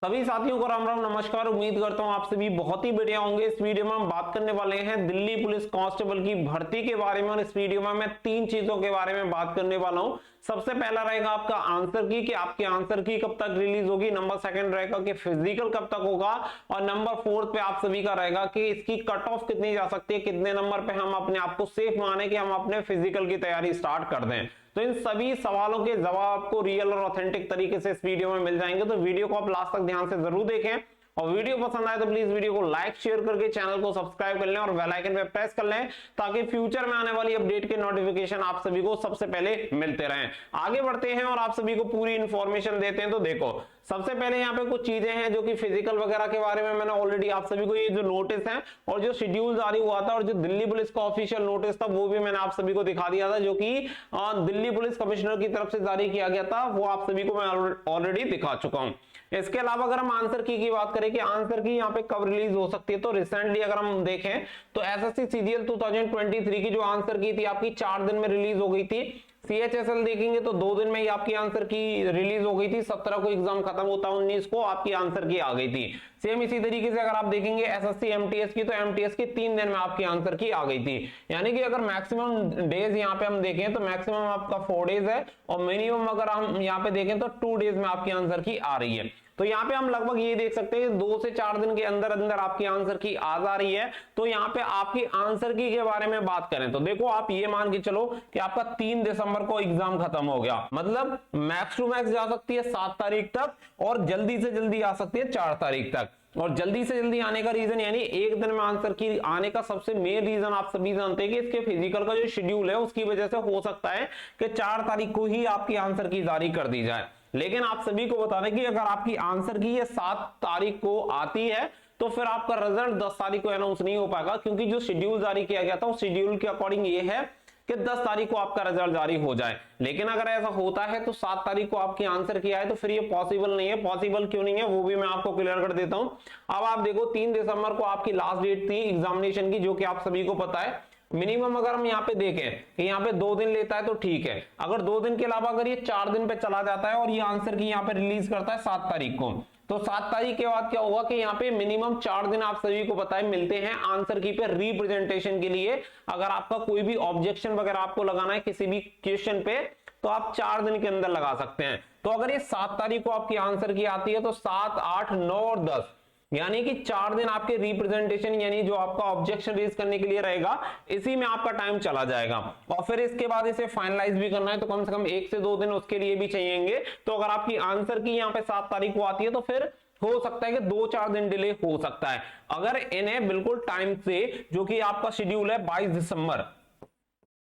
सभी साथियों को राम राम नमस्कार। उम्मीद करता हूं आप सभी बहुत ही बढ़िया होंगे। इस वीडियो में हम बात करने वाले हैं दिल्ली पुलिस कांस्टेबल की भर्ती के बारे में और इस वीडियो में मैं तीन चीजों के बारे में बात करने वाला हूं। सबसे पहला रहेगा आपका आंसर की कि आपकी आंसर की कब तक रिलीज होगी। नंबर सेकंड रहेगा कि फिजिकल कब तक होगा और नंबर फोर्थ पे आप सभी का रहेगा कि इसकी कट ऑफ कितनी जा सकती है, कितने नंबर पे हम अपने आप को सेफ माने कि हम अपने फिजिकल की तैयारी स्टार्ट कर दें। तो इन सभी सवालों के जवाब आपको रियल और ऑथेंटिक तरीके से इस वीडियो में मिल जाएंगे। तो वीडियो को आप लास्ट तक ध्यान से जरूर देखें और वीडियो पसंद आए तो प्लीज वीडियो को लाइक शेयर करके चैनल को सब्सक्राइब कर लें और बेल आइकन पे प्रेस कर लें ताकि फ्यूचर में आने वाली अपडेट के नोटिफिकेशन आप सभी को सबसे पहले मिलते रहें। आगे बढ़ते हैं और आप सभी को पूरी इंफॉर्मेशन देते हैं। तो देखो, सबसे पहले यहाँ पे कुछ चीजें हैं जो कि फिजिकल वगैरह के बारे में मैंने ऑलरेडी आप सभी को ये जो नोटिस है और जो शेड्यूल जारी हुआ था और जो दिल्ली पुलिस का ऑफिशियल नोटिस था वो भी मैंने आप सभी को दिखा दिया था, जो कि दिल्ली पुलिस कमिश्नर की तरफ से जारी किया गया था। वो आप सभी को मैं ऑलरेडी दिखा चुका हूं। इसके अलावा अगर हम आंसर की बात करें कि आंसर की यहाँ पे कब रिलीज हो सकती है, तो रिसेंटली अगर हम देखें तो एसएससी सीजीएल 2023 की जो आंसर की थी आपकी 4 दिन में रिलीज हो गई थी। सीएचएसएल देखेंगे तो 2 दिन में ही आपकी आंसर की रिलीज हो गई थी। 17 को एग्जाम खत्म होता, 19 को आपकी आंसर की आ गई थी। सेम इसी तरीके से अगर आप देखेंगे एसएससी एमटीएस की, तो एमटीएस की 3 दिन में आपकी आंसर की आ गई थी। यानी कि अगर मैक्सिमम डेज यहाँ पे हम देखें तो मैक्सिमम आपका 4 डेज है और मिनिमम अगर हम यहाँ पे देखें तो 2 डेज में आपकी आंसर की आ रही है। तो यहाँ पे हम लगभग ये देख सकते हैं 2 से 4 दिन के अंदर अंदर आपकी आंसर की आ जा रही है। तो यहाँ पे आपकी आंसर की के बारे में बात करें तो देखो, आप ये मान के चलो कि आपका 3 दिसंबर को एग्जाम खत्म हो गया, मतलब मैक्स टू मैक्स जा सकती है 7 तारीख तक और जल्दी से जल्दी आ सकती है 4 तारीख तक। और जल्दी से जल्दी आने का रीजन यानी एक दिन में आंसर की आने का सबसे मेन रीजन आप सभी जानते हैं कि इसके फिजिकल का जो शेड्यूल है उसकी वजह से हो सकता है कि 4 तारीख को ही आपकी आंसर की जारी कर दी जाए। लेकिन आप सभी को बता दें कि अगर आपकी आंसर की ये 7 तारीख को आती है तो फिर आपका रिजल्ट 10 तारीख को अनाउंस नहीं हो पाएगा, क्योंकि जो शेड्यूल जारी किया गया था उस शेड्यूल के अकॉर्डिंग ये है कि 10 तारीख को आपका रिजल्ट जारी हो जाए। लेकिन अगर ऐसा होता है तो 7 तारीख को आपकी आंसर की आए तो फिर ये पॉसिबल नहीं है। पॉसिबल क्यों नहीं है वो भी मैं आपको क्लियर कर देता हूं। अब आप देखो, 3 दिसंबर को आपकी लास्ट डेट थी एग्जामिनेशन की, जो कि आप सभी को पता है। मिनिमम अगर हम यहाँ पे देखें कि यहाँ पे 2 दिन लेता है तो ठीक है, अगर 2 दिन के अलावा अगर ये 4 दिन पे चला जाता है और ये आंसर की यहाँ पे रिलीज करता है 7 तारीख को, तो 7 तारीख के बाद क्या होगा कि यहाँ पे मिनिमम 4 दिन आप सभी को पता है मिलते हैं आंसर की पे रिप्रेजेंटेशन के लिए। अगर आपका कोई भी ऑब्जेक्शन वगैरह आपको लगाना है किसी भी क्वेश्चन पे तो आप 4 दिन के अंदर लगा सकते हैं। तो अगर ये 7 तारीख को आपकी आंसर की आती है तो 7, 8, 9 और 10 यानी कि 4 दिन आपके रिप्रेजेंटेशन यानी जो आपका ऑब्जेक्शन रेज करने के लिए रहेगा, इसी में आपका टाइम चला जाएगा। और फिर इसके बाद इसे फाइनलाइज भी करना है तो कम से कम 1 से 2 दिन उसके लिए भी चाहिएंगे। तो अगर आपकी आंसर की यहाँ पे 7 तारीख को आती है तो फिर हो सकता है कि 2-4 दिन डिले हो सकता है। अगर इन्हें बिल्कुल टाइम से, जो कि आपका शेड्यूल है 22 दिसंबर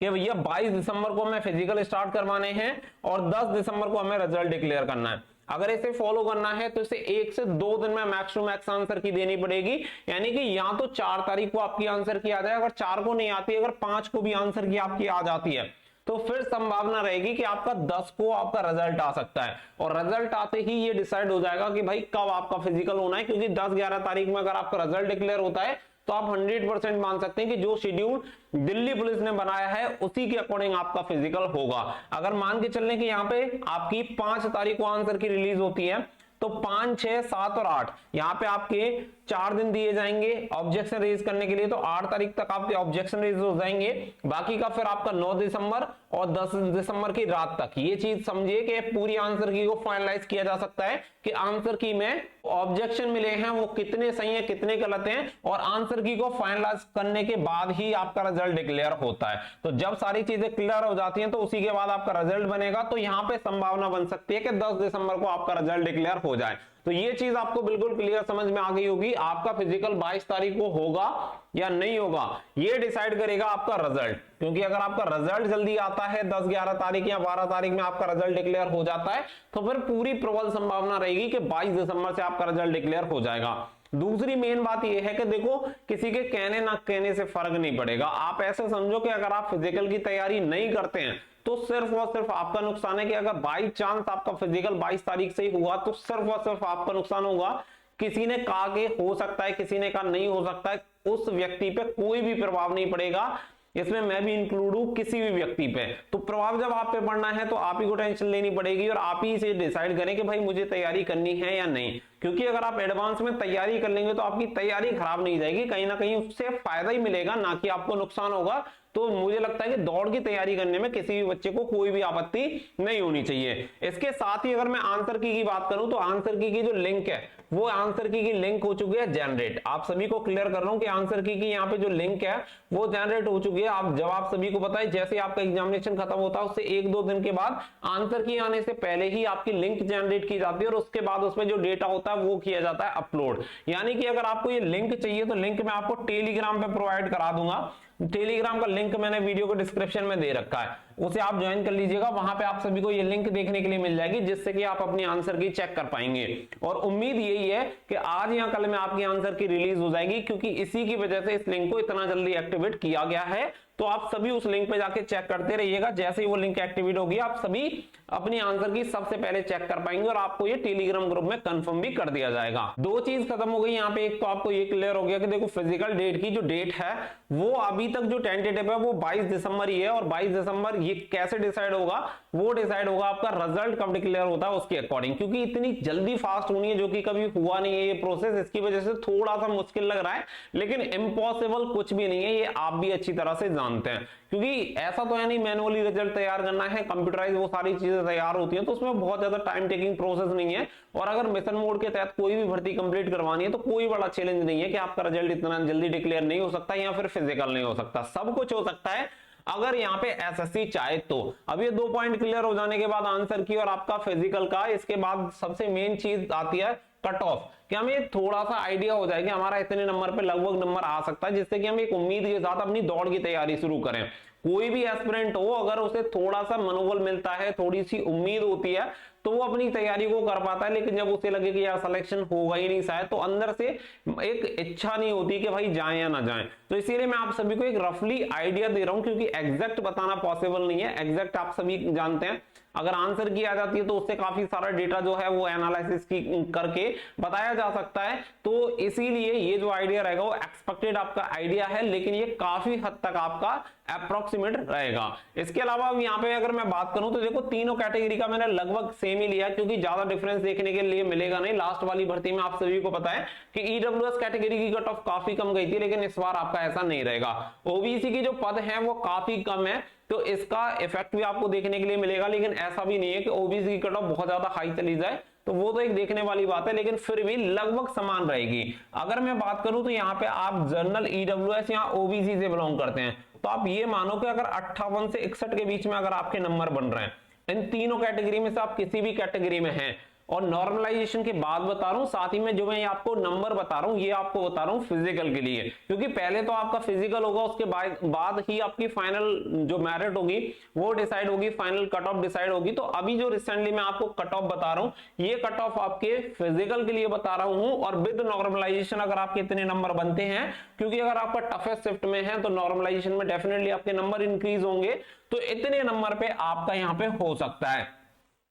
कि भैया 22 दिसंबर को हमें फिजिकल स्टार्ट करवाने हैं और 10 दिसंबर को हमें रिजल्ट डिक्लेयर करना है, अगर इसे फॉलो करना है तो इसे 1 से 2 दिन में मैक्स टू मैक्स आंसर की देनी पड़ेगी। यानी कि या तो 4 तारीख को आपकी आंसर की आ जाए, अगर 4 को नहीं आती, अगर 5 को भी आंसर की आपकी आ जाती है तो फिर संभावना रहेगी कि आपका 10 को आपका रिजल्ट आ सकता है। और रिजल्ट आते ही ये डिसाइड हो जाएगा कि भाई कब आपका फिजिकल होना है, क्योंकि 10-11 तारीख में अगर आपका रिजल्ट डिक्लेयर होता है तो आप 100% मान सकते हैं कि जो शेड्यूल दिल्ली पुलिस ने बनाया है उसी के अकॉर्डिंग आपका फिजिकल होगा। अगर मान के चलने कि यहाँ पे आपकी 5 तारीख को आंसर की रिलीज होती है तो 5, 6, 7 और 8 यहाँ पे आपके 4 दिन दिए जाएंगे ऑब्जेक्शन रेज करने के लिए। तो 8 तारीख तक आपके ऑब्जेक्शन रेज हो जाएंगे, बाकी का फिर आपका 9 दिसंबर और 10 दिसंबर की रात तक। ये चीज समझिए कि पूरी आंसर की को फाइनलाइज किया जा सकता है कि आंसर की में ऑब्जेक्शन मिले हैं वो कितने सही है कितने गलत हैं, और आंसर की को फाइनलाइज करने के बाद ही आपका रिजल्ट डिक्लेयर होता है। तो जब सारी चीजें क्लियर हो जाती हैं तो उसी के बाद आपका रिजल्ट बनेगा। तो यहाँ पे संभावना बन सकती है कि 10 दिसंबर को आपका रिजल्ट डिक्लेयर हो जाए। तो ये चीज आपको बिल्कुल क्लियर समझ में आ गई होगी। आपका फिजिकल 22 तारीख को होगा या नहीं होगा ये डिसाइड करेगा आपका रिजल्ट, क्योंकि अगर आपका रिजल्ट जल्दी आता है 10-11 तारीख या 12 तारीख में आपका रिजल्ट डिक्लेयर हो जाता है तो फिर पूरी प्रबल संभावना रहेगी कि 22 दिसंबर से आपका रिजल्ट डिक्लेयर हो जाएगा। दूसरी मेन बात यह है कि देखो, किसी के कहने ना कहने से फर्क नहीं पड़ेगा। आप ऐसे समझो कि अगर आप फिजिकल की तैयारी नहीं करते हैं तो सिर्फ और सिर्फ आपका नुकसान है कि अगर बाई चांस आपका फिजिकल 22 तारीख से ही हुआ तो सिर्फ और सिर्फ आपका नुकसान होगा। किसी ने कहा कि हो सकता है, किसी ने कहा नहीं हो सकता है, उस व्यक्ति पे कोई भी प्रभाव नहीं पड़ेगा। इसमें मैं भी इंक्लूड हूं, किसी भी व्यक्ति पे। तो प्रभाव जब आप पे पड़ना है तो आप ही को टेंशन लेनी पड़ेगी और आप ही इसे डिसाइड करें कि भाई मुझे तैयारी करनी है या नहीं। क्योंकि अगर आप एडवांस में तैयारी कर लेंगे तो आपकी तैयारी खराब नहीं जाएगी, कहीं ना कहीं उससे फायदा ही मिलेगा, ना कि आपको नुकसान होगा। तो मुझे लगता है कि दौड़ की तैयारी करने में किसी भी बच्चे को कोई भी आपत्ति नहीं होनी चाहिए। इसके साथ ही अगर मैं आंसर की बात करूं तो आंसर की जो लिंक है वो आंसर की लिंक हो चुकी है जनरेट। आप सभी को क्लियर कर रहा हूं कि आंसर की यहाँ पे जो लिंक है वो जनरेट हो चुकी है। आप जब आप सभी को पता है जैसे आपका एग्जामिनेशन खत्म होता है उससे 1-2 दिन के बाद आंसर की आने से पहले ही आपकी लिंक जनरेट की जाती है और उसके बाद उसमें जो डेटा होता है वो किया जाता है अपलोड। यानी कि अगर आपको ये लिंक चाहिए तो लिंक मैं आपको टेलीग्राम पे प्रोवाइड करा दूंगा। टेलीग्राम का लिंक मैंने वीडियो को डिस्क्रिप्शन में दे रखा है, उसे आप ज्वाइन कर लीजिएगा। वहां पे आप सभी को ये लिंक देखने के लिए मिल जाएगी जिससे कि आप अपनी आंसर की चेक कर पाएंगे। और उम्मीद यही है कि आज या कल में आपकी आंसर की रिलीज हो जाएगी, क्योंकि इसी की वजह से इस लिंक को इतना जल्दी एक्टिवेट किया गया है। तो आप सभी उस लिंक पे जाके चेक करते रहिएगा। जैसे ही वो लिंक एक्टिवेट होगी आप सभी अपनी आंसर की सबसे पहले चेक कर पाएंगे और आपको ये टेलीग्राम ग्रुप में कंफर्म भी कर दिया जाएगा। 2 चीज खत्म हो गई यहाँ पे। एक तो आपको ये क्लियर हो गया कि देखो फिजिकल डेट की जो डेट है वो अभी तक जो टेंटेटिव है वो 22 दिसंबर ही है, और 22 दिसंबर ये कैसे डिसाइड होगा, वो डिसाइड होगा आपका रिजल्ट कब डिक्लेयर होता है उसके अकॉर्डिंग। क्योंकि इतनी जल्दी फास्ट होनी है जो कि कभी हुआ नहीं है ये प्रोसेस, इसकी वजह से थोड़ा सा मुश्किल लग रहा है, लेकिन इम्पॉसिबल कुछ भी नहीं है, ये आप भी अच्छी तरह से जानते हैं। क्योंकि ऐसा तो है नहीं मैनुअली रिजल्ट तैयार करना है, कंप्यूटराइज वो सारी चीजें तैयार होती हैं, तो उसमें बहुत ज्यादा टाइम टेकिंग प्रोसेस नहीं है। और अगर मिशन मोड के तहत कोई भी भर्ती कंप्लीट करवानी है तो कोई बड़ा चैलेंज नहीं है कि आपका रिजल्ट इतना जल्दी डिक्लेयर नहीं हो सकता या फिर फिजिकल नहीं हो सकता। सब कुछ हो सकता है अगर यहाँ पे एसएससी चाहे तो। अब ये 2 पॉइंट क्लियर हो जाने के बाद आंसर की और आपका फिजिकल का, इसके बाद सबसे मेन चीज आती है कट ऑफ, कि हमें थोड़ा सा आइडिया हो जाए कि हमारा इतने नंबर पे लगभग नंबर आ सकता है, जिससे कि हम एक उम्मीद के साथ अपनी दौड़ की तैयारी शुरू करें। कोई भी एस्पिरेंट हो अगर उसे थोड़ा सा मनोबल मिलता है, थोड़ी सी उम्मीद होती है, तो वो अपनी तैयारी को कर पाता है। लेकिन जब उसे लगे कि यार सिलेक्शन होगा ही नहीं शायद, तो अंदर से एक इच्छा नहीं होती कि भाई जाएं या ना जाएं। तो इसीलिए मैं आप सभी को एक रफली आइडिया दे रहा हूं, क्योंकि एग्जैक्ट बताना पॉसिबल नहीं है। एग्जैक्ट आप सभी जानते हैं अगर आंसर की आ जाती है तो उससे काफी सारा डेटा जो है वो एनालिसिस की करके बताया जा सकता है। तो इसीलिए ये जो आइडिया रहेगा वो एक्सपेक्टेड आपका आइडिया है, लेकिन ये काफी हद तक आपका अप्रोक्सीमेट रहेगा। इसके अलावा यहाँ पे अगर मैं बात करूं तो देखो तीनों कैटेगरी का मैंने लगभग सेम ही लिया, क्योंकि ज्यादा डिफरेंस देखने के लिए मिलेगा नहीं। लास्ट वाली भर्ती में आप सभी को पता है कि ईडब्ल्यूएस कैटेगरी की कट ऑफ काफी कम गई थी, लेकिन इस बार आपका ऐसा नहीं रहेगा। ओबीसी की जो पद है वो काफी कम है, तो इसका इफेक्ट भी आपको देखने के लिए मिलेगा। लेकिन ऐसा भी नहीं है कि ओबीसी की कट ऑफ बहुत ज्यादा हाई चली जाए, तो वो तो एक देखने वाली बात है, लेकिन फिर भी लगभग समान रहेगी। अगर मैं बात करूं तो यहाँ पे आप जनरल, ईडब्ल्यूएस या ओबीसी से बिलोंग करते हैं तो आप ये मानो कि अगर 58 से 61 के बीच में अगर आपके नंबर बन रहे हैं, इन तीनों कैटेगरी में से आप किसी भी कैटेगरी में हैं, और नॉर्मलाइजेशन के बाद बता रहा हूं, साथ ही में जो मैं आपको नंबर बता रहा हूं ये आपको बता रहा हूं फिजिकल के लिए, क्योंकि पहले तो आपका फिजिकल होगा, उसके बाद ही आपकी फाइनल जो मेरिट होगी वो डिसाइड होगी, फाइनल कट ऑफ डिसाइड होगी। तो अभी जो रिसेंटली मैं आपको कट ऑफ बता रहा हूं ये कट ऑफ आपके फिजिकल के लिए बता रहा हूं, और विद नॉर्मलाइजेशन अगर आपके इतने नंबर बनते हैं, क्योंकि अगर आपका टफेस्ट शिफ्ट में है तो नॉर्मलाइजेशन में डेफिनेटली आपके नंबर इंक्रीज होंगे, तो इतने नंबर पे आपका यहाँ पे हो सकता है।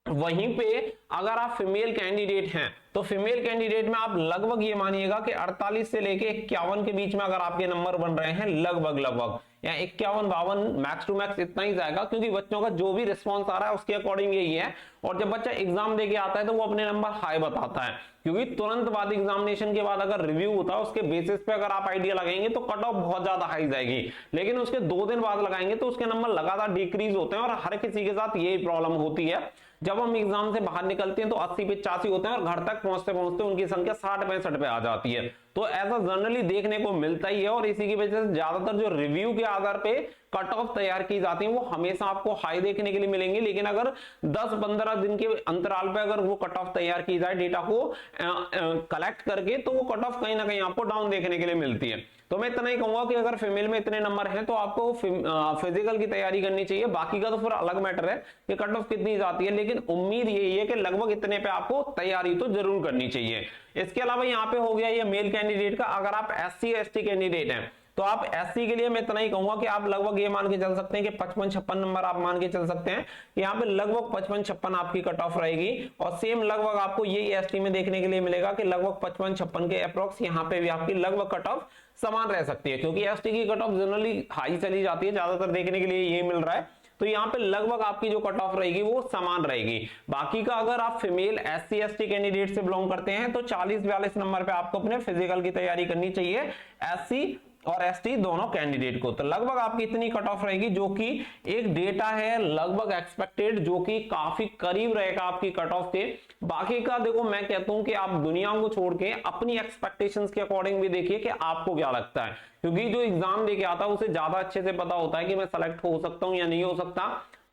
वहीं पे अगर आप फीमेल कैंडिडेट हैं तो फीमेल कैंडिडेट में आप लगभग ये मानिएगा कि 48 से लेके 51 के बीच में अगर आपके नंबर बन रहे हैं, लगभग या 51-52 मैक्स टू मैक्स इतना ही जाएगा, क्योंकि बच्चों का जो भी रिस्पांस आ रहा है उसके अकॉर्डिंग यही है। और जब बच्चा एग्जाम देके आता है तो वो अपने नंबर हाई बताता है, क्योंकि तुरंत बाद एग्जामिनेशन के बाद अगर रिव्यू होता है उसके बेसिस पे अगर आप आइडिया लगाएंगे तो कट ऑफ बहुत ज्यादा हाई जाएगी, लेकिन उसके 2 दिन बाद लगाएंगे तो उसके नंबर लगातार डिक्रीज होते हैं। और हर किसी के साथ यही प्रॉब्लम होती है, जब हम एग्जाम से बाहर निकलते हैं तो 80-85 होते हैं और घर तक पहुंचते पहुंचते उनकी संख्या 60-65 पे आ जाती है। तो ऐसा जनरली देखने को मिलता ही है, और इसी की वजह से ज्यादातर जो रिव्यू के आधार पे कट ऑफ तैयार की जाती है वो हमेशा आपको हाई देखने के लिए मिलेंगे। लेकिन अगर 10-15 दिन के अंतराल पे अगर वो कट ऑफ तैयार की जाए डेटा को कलेक्ट करके, तो वो कट ऑफ कहीं ना कहीं आपको डाउन देखने के लिए मिलती है। तो मैं इतना ही कहूंगा कि अगर फीमेल में इतने नंबर हैं तो आपको फिजिकल की तैयारी करनी चाहिए, बाकी का तो फिर अलग मैटर है कि कट ऑफ कितनी जाती है, लेकिन उम्मीद यही है कि लगभग इतने पे आपको तैयारी तो जरूर करनी चाहिए। इसके अलावा यहाँ पे हो गया ये मेल कैंडिडेट का। अगर आप SC ST कैंडिडेट हैं तो आप एससी के लिए मैं इतना ही कहूंगा कि आप लगभग ये मान के चल सकते हैं कि 55-56 नंबर आप मान के चल सकते हैं, यहाँ पे लगभग 55-56 आपकी कट ऑफ रहेगी। और सेम लगभग आपको यही एसटी में देखने के लिए मिलेगा कि लगभग 55-56 के अप्रोक्स यहाँ पे भी आपकी लगभग कट ऑफ समान रह सकती है, क्योंकि एसटी की कट ऑफ जनरली हाई चली जाती है, ज्यादातर देखने के लिए ये मिल रहा है। तो यहाँ पे लगभग आपकी जो कट ऑफ रहेगी वो समान रहेगी। बाकी का अगर आप फीमेल एससी एसटी कैंडिडेट से बिलोंग करते हैं तो 40-42 नंबर पे आपको अपने फिजिकल की तैयारी करनी चाहिए, एससी और एसटी दोनों कैंडिडेट को। तो लगभग आपकी इतनी कट ऑफ रहेगी, जो कि एक डेटा है लगभग एक्सपेक्टेड, जो कि काफी करीब रहेगा आपकी कट ऑफ के। बाकी का देखो मैं कहता हूं कि आप दुनिया को छोड़ के अपनी एक्सपेक्टेशंस के अकॉर्डिंग भी देखिए कि आपको क्या लगता है, क्योंकि जो एग्जाम देके आता है उसे ज्यादा अच्छे से पता होता है कि मैं सेलेक्ट हो सकता हूं या नहीं हो सकता।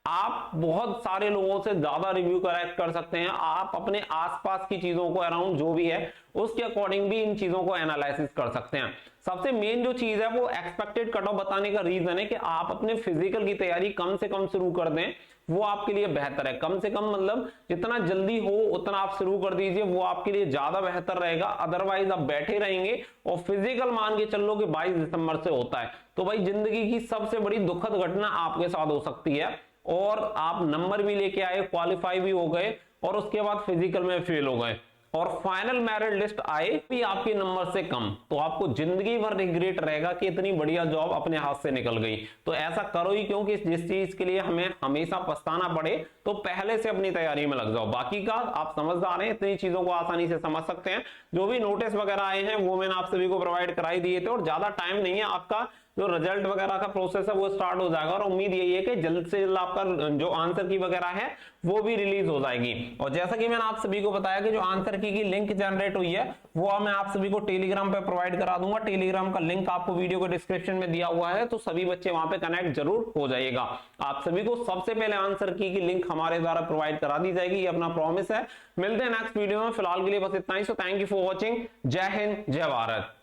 आप बहुत सारे लोगों से ज्यादा रिव्यू करेक्ट कर सकते हैं, आप अपने आसपास की चीजों को अराउंड जो भी है उसके अकॉर्डिंग भी इन चीजों को एनालिसिस कर सकते हैं। सबसे मेन जो चीज है वो एक्सपेक्टेड कट ऑफ बताने का रीजन है कि आप अपने फिजिकल की तैयारी कम से कम शुरू कर दें, वो आपके लिए बेहतर है। कम से कम मतलब जितना जल्दी हो उतना आप शुरू कर दीजिए, वो आपके लिए ज्यादा बेहतर रहेगा। अदरवाइज आप बैठे रहेंगे और फिजिकल मान के चल लो कि 22 दिसंबर से होता है, तो भाई जिंदगी की सबसे बड़ी दुखद घटना आपके साथ हो सकती है, और आप नंबर भी लेके आए, क्वालिफाई भी हो गए और उसके बाद फिजिकल में फेल हो गए और फाइनल मेरिट लिस्ट आए भी आपके नंबर से कम, तो आपको जिंदगी भर रिग्रेट रहेगा कि इतनी बढ़िया जॉब अपने हाथ से निकल गई। तो ऐसा करो ही क्यों कि जिस चीज के लिए हमें हमेशा पछताना पड़े, तो पहले से अपनी तैयारी में लग जाओ। बाकी का आप समझदार हैं, इतनी चीजों को आसानी से समझ सकते हैं। जो भी नोटिस वगैरह आए हैं वो मैंने आप सभी को प्रोवाइड कराई दिए थे, और ज्यादा टाइम नहीं है, आपका जो रिजल्ट वगैरह का प्रोसेस है वो स्टार्ट हो जाएगा, और उम्मीद यही है कि जल्द से जल्द आपका जो आंसर की वगैरह है वो भी रिलीज हो जाएगी। और जैसा कि मैंने आप सभी को बताया कि जो आंसर की लिंक जनरेट हुई है वो मैं आप सभी को टेलीग्राम पे प्रोवाइड करा दूंगा। टेलीग्राम का लिंक आपको वीडियो के डिस्क्रिप्शन में दिया हुआ है, तो सभी बच्चे वहां पे कनेक्ट जरूर हो जाइएगा। आप सभी को सबसे पहले आंसर की लिंक हमारे द्वारा प्रोवाइड करा दी जाएगी, ये अपना प्रॉमिस है। मिलते हैं नेक्स्ट वीडियो में, फिलहाल के लिए बस इतना ही। So thank you for watching. जय हिंद, जय भारत।